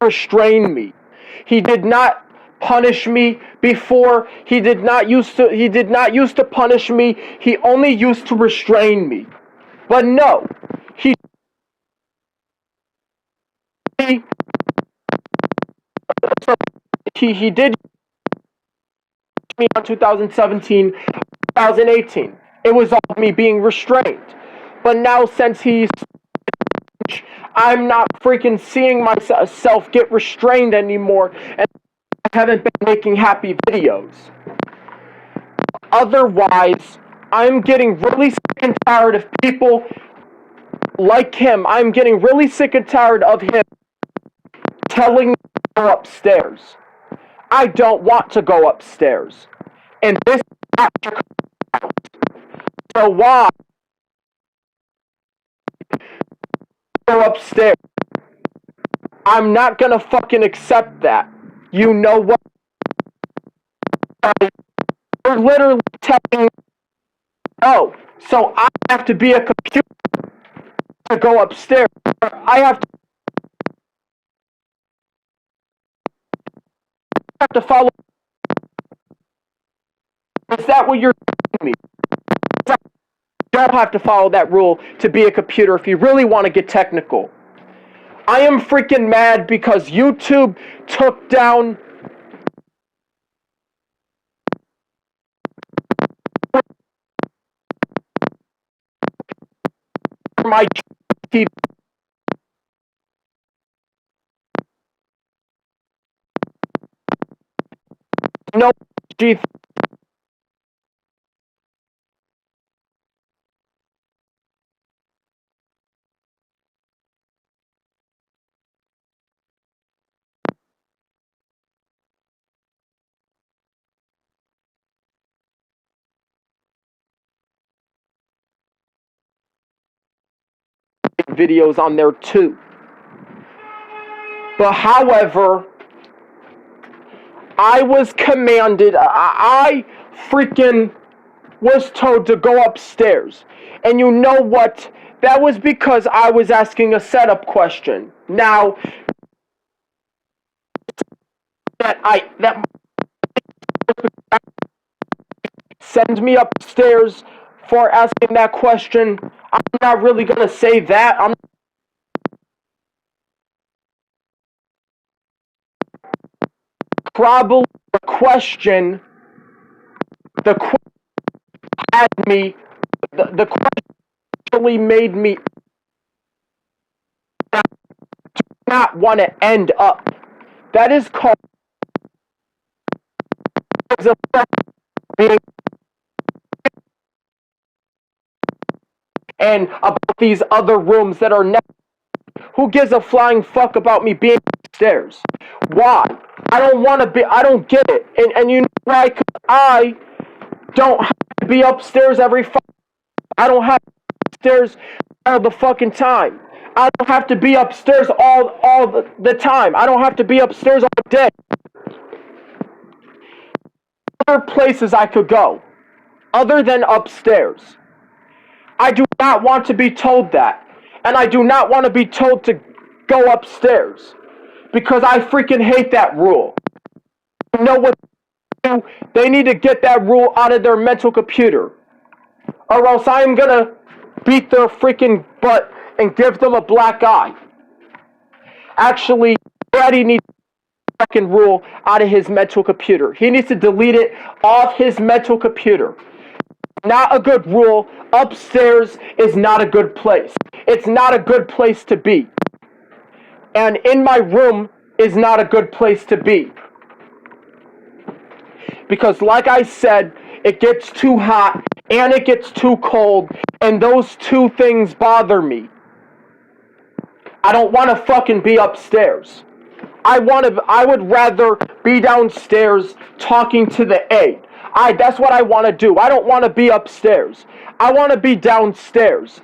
restrain me. He did not punish me before. He did not used to punish me. He only used to restrain me. But no, he he did me on 2017, 2018. It was all me being restrained. But now since I'm not freaking seeing myself get restrained anymore, and I haven't been making happy videos. Otherwise, I'm getting really sick and tired of people like him. I'm getting really sick and tired of him telling me to go upstairs. I don't want to go upstairs. And this has to come out. So why go upstairs? I'm not gonna fucking accept that. You know what? You're literally telling me no. So I have to be a computer to go upstairs. I have to follow. Is that what you're telling me? You don't have to follow that rule to be a computer if you really want to get technical. I am freaking mad because YouTube took down my TV. No, G. Videos on there too. But however, I was commanded, I freaking was told to go upstairs. And you know what? That was because I was asking a setup question. Now, that send me upstairs for asking that question. I'm not really gonna say that. I'm probably the question. The question had me. The question actually made me not want to end up. That is called being. And about these other rooms that are next. Who gives a flying fuck about me being upstairs? Why? I don't want to be. I don't get it. And you know why? Because I don't have to be upstairs I don't have to be upstairs all the fucking time. I don't have to be upstairs all the time. I don't have to be upstairs all day. Other places I could go, other than upstairs. I do not want to be told that. And I do not want to be told to go upstairs. Because I freaking hate that rule. You know what they do? They need to get that rule out of their mental computer. Or else I am going to beat their freaking butt and give them a black eye. Actually, Daddy needs the second rule out of his mental computer. He needs to delete it off his mental computer. Not a good rule. Upstairs is not a good place. It's not a good place to be. And in my room is not a good place to be. Because like I said, it gets too hot and it gets too cold, and those two things bother me. I don't want to fucking be upstairs. I would rather be downstairs talking to the aide. That's what I want to do. I don't want to be upstairs. I want to be downstairs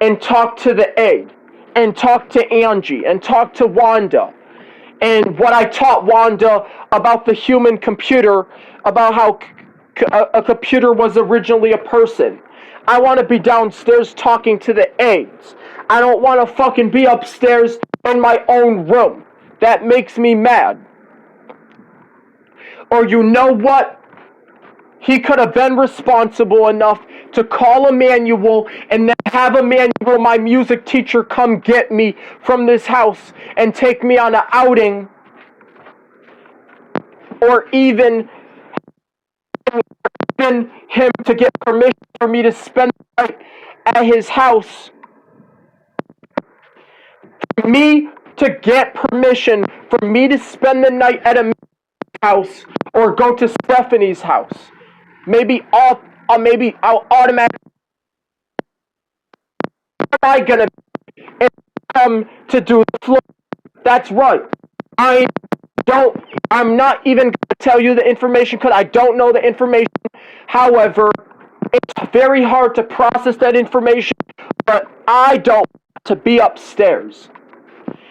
and talk to the aide and talk to Angie and talk to Wanda. And what I taught Wanda about the human computer, about how a computer was originally a person. I want to be downstairs talking to the aides. I don't want to fucking be upstairs in my own room that makes me mad. Or you know what? He could have been responsible enough to call a manual and then have a manual, my music teacher, come get me from this house and take me on an outing, or even him to get permission for me to spend the night at his house. For me to get permission for me to spend the night at a house or go to Stephanie's house. Maybe I'll automatically. Am I gonna come to do the floor? That's right. I'm not even gonna tell you the information because I don't know the information. However, it's very hard to process that information, but I don't want to be upstairs.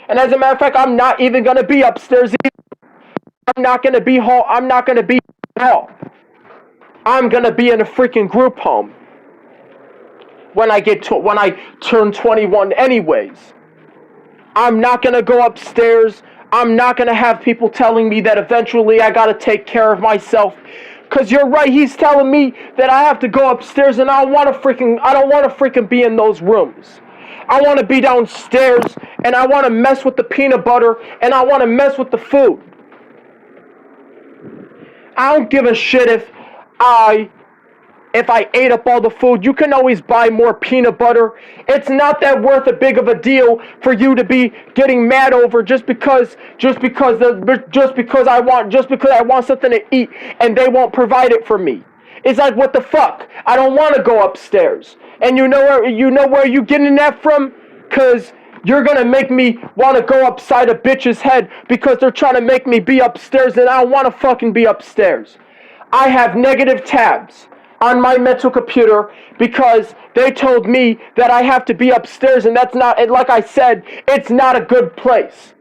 And as a matter of fact, I'm not even gonna be upstairs either. I'm not gonna be home. I'm not gonna be hall. I'm gonna be in a freaking group home when I turn 21 anyways. I'm not gonna go upstairs. I'm not gonna have people telling me that eventually I gotta take care of myself. Cause you're right, he's telling me that I have to go upstairs and I don't wanna freaking be in those rooms. I wanna be downstairs and I wanna mess with the peanut butter and I wanna mess with the food. I don't give a shit if I ate up all the food. You can always buy more peanut butter. It's not that worth a big of a deal for you to be getting mad over just because I want something to eat and they won't provide it for me. It's like, what the fuck? I don't want to go upstairs. And you know where you getting that from? Cause you're gonna make me want to go upside a bitch's head because they're trying to make me be upstairs and I don't want to fucking be upstairs. I have negative tabs on my mental computer because they told me that I have to be upstairs and that's not, and like I said, it's not a good place.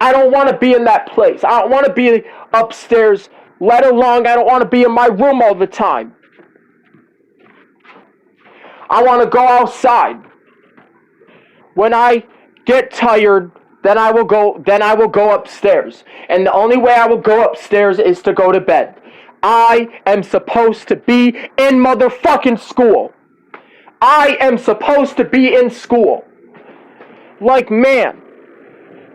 I don't want to be in that place. I don't want to be upstairs, let alone I don't want to be in my room all the time. I want to go outside. When I get tired, then I will go upstairs. And the only way I will go upstairs is to go to bed. I am supposed to be in motherfucking school. I am supposed to be in school. Like, man,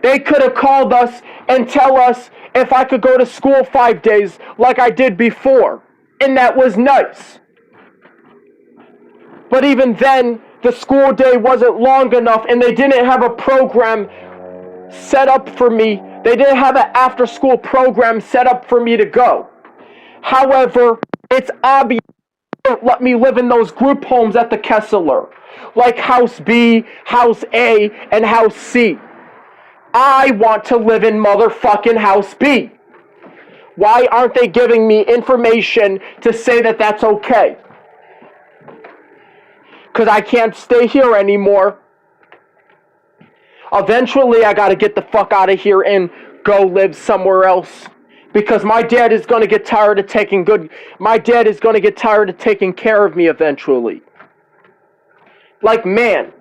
they could have called us and tell us if I could go to school 5 days like I did before. And that was nice. But even then, the school day wasn't long enough and they didn't have a program set up for me. They didn't have an after-school program set up for me to go. However, it's obvious they don't let me live in those group homes at the Kessler, like House B, House A, and House C. I want to live in motherfucking House B. Why aren't they giving me information to say that that's okay? Because I can't stay here anymore. Eventually, I gotta get the fuck out of here and go live somewhere else. Because my dad is gonna get tired of taking care of me eventually. Like, man,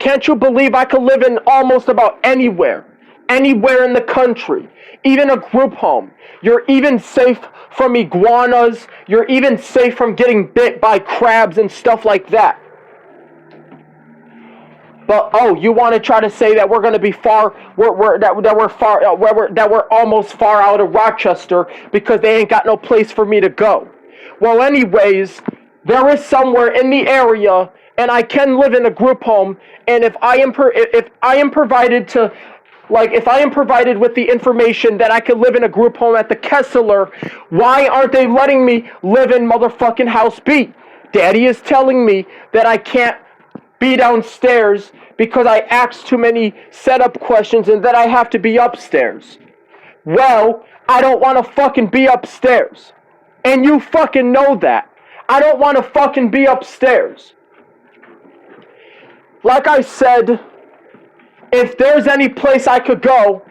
can't you believe I could live in almost about anywhere in the country, even a group home. You're even safe from iguanas. You're even safe from getting bit by crabs and stuff like that. But you want to try to say that we're going to be we're almost far out of Rochester because they ain't got no place for me to go. Well, anyways, there is somewhere in the area, and I can live in a group home. And if I am provided with the information that I could live in a group home at the Kessler, why aren't they letting me live in motherfucking House B? Daddy is telling me that I can't be downstairs because I asked too many setup questions and that I have to be upstairs. Well, I don't want to fucking be upstairs. And you fucking know that. I don't want to fucking be upstairs. Like I said, if there's any place I could go,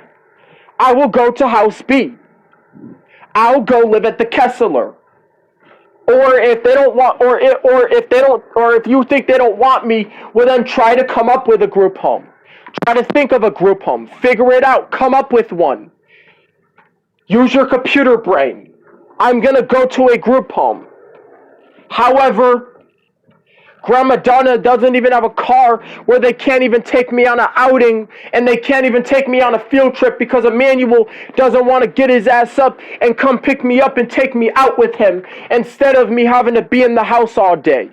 I will go to House B. I'll go live at the Kessler. Or if you think they don't want me, well then try to come up with a group home. Try to think of a group home. Figure it out. Come up with one. Use your computer brain. I'm gonna go to a group home. However, Grandma Donna doesn't even have a car where they can't even take me on an outing, and they can't even take me on a field trip because Emmanuel doesn't want to get his ass up and come pick me up and take me out with him instead of me having to be in the house all day.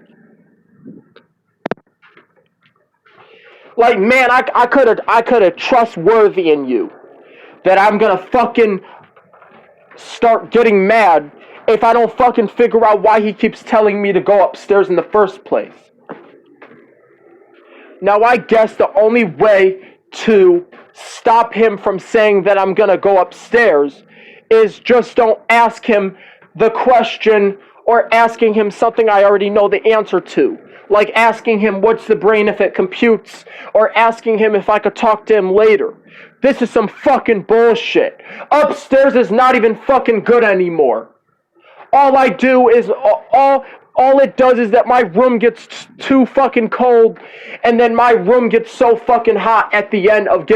Like, man, I could have trustworthy in you that I'm gonna fucking start getting mad if I don't fucking figure out why he keeps telling me to go upstairs in the first place. Now, I guess the only way to stop him from saying that I'm gonna go upstairs is just don't ask him the question or asking him something I already know the answer to. Like asking him what's the brain if it computes, or asking him if I could talk to him later. This is some fucking bullshit. Upstairs is not even fucking good anymore. All I do is, all it does is that my room gets too fucking cold, and then my room gets so fucking hot at the end of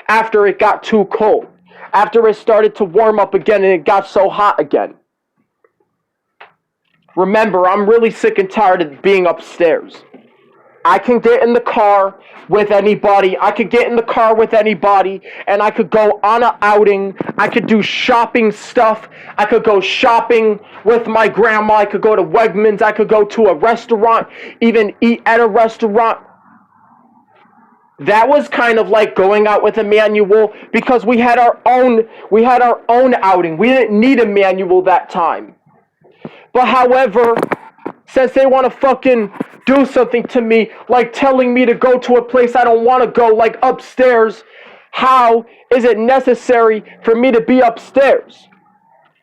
after it got too cold. After it started to warm up again and it got so hot again. Remember, I'm really sick and tired of being upstairs. I can get in the car with anybody. I could get in the car with anybody, and I could go on an outing. I could do shopping stuff. I could go shopping with my grandma. I could go to Wegmans. I could go to a restaurant, even eat at a restaurant. That was kind of like going out with Emmanuel because we had our own outing. We didn't need Emmanuel that time. But however, since they want to fucking do something to me, like telling me to go to a place I don't want to go, like upstairs, how is it necessary for me to be upstairs?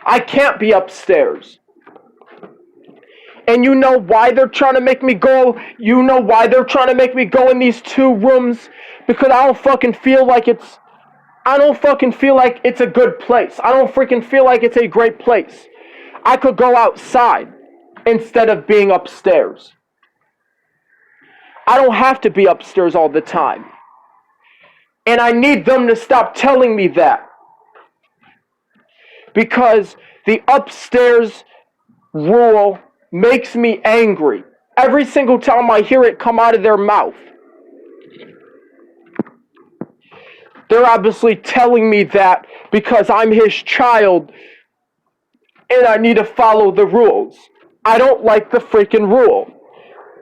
I can't be upstairs. And you know why they're trying to make me go? You know why they're trying to make me go in these two rooms? Because I don't fucking feel like it's a good place. I don't freaking feel like it's a great place. I could go outside instead of being upstairs. I don't have to be upstairs all the time. And I need them to stop telling me that. Because the upstairs rule makes me angry. Every single time I hear it come out of their mouth. They're obviously telling me that because I'm his child and I need to follow the rules. I don't like the freaking rule.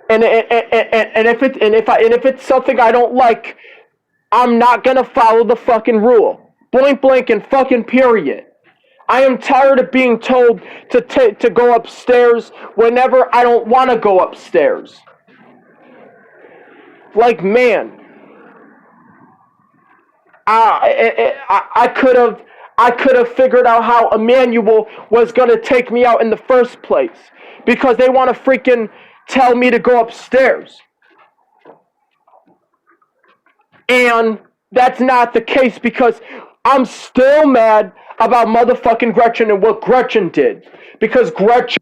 And if it's something I don't like, I'm not gonna follow the fucking rule. Blank, blank, and fucking period. I am tired of being told to go upstairs whenever I don't want to go upstairs. Like, man, I could have figured out how Emmanuel was gonna take me out in the first place because they want to freaking tell me to go upstairs. And that's not the case because I'm still mad about motherfucking Gretchen and what Gretchen did. Because Gretchen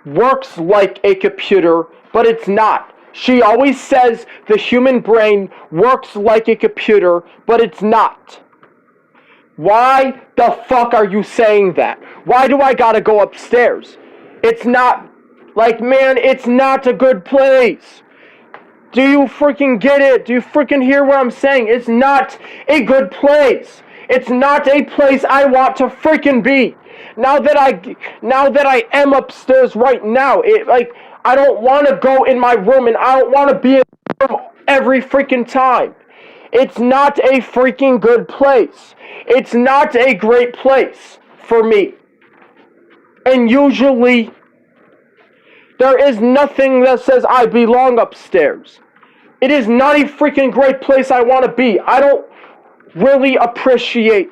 works like a computer, but it's not. She always says the human brain works like a computer, but it's not. Why the fuck are you saying that? Why do I gotta go upstairs? It's not, like, man, it's not a good place. Do you freaking get it? Do you freaking hear what I'm saying? It's not a good place. It's not a place I want to freaking be. Now that I am upstairs right now, I don't want to go in my room and I don't want to be in my room every freaking time. It's not a freaking good place. It's not a great place for me. And usually, there is nothing that says I belong upstairs. It is not a freaking great place I want to be. I don't really appreciate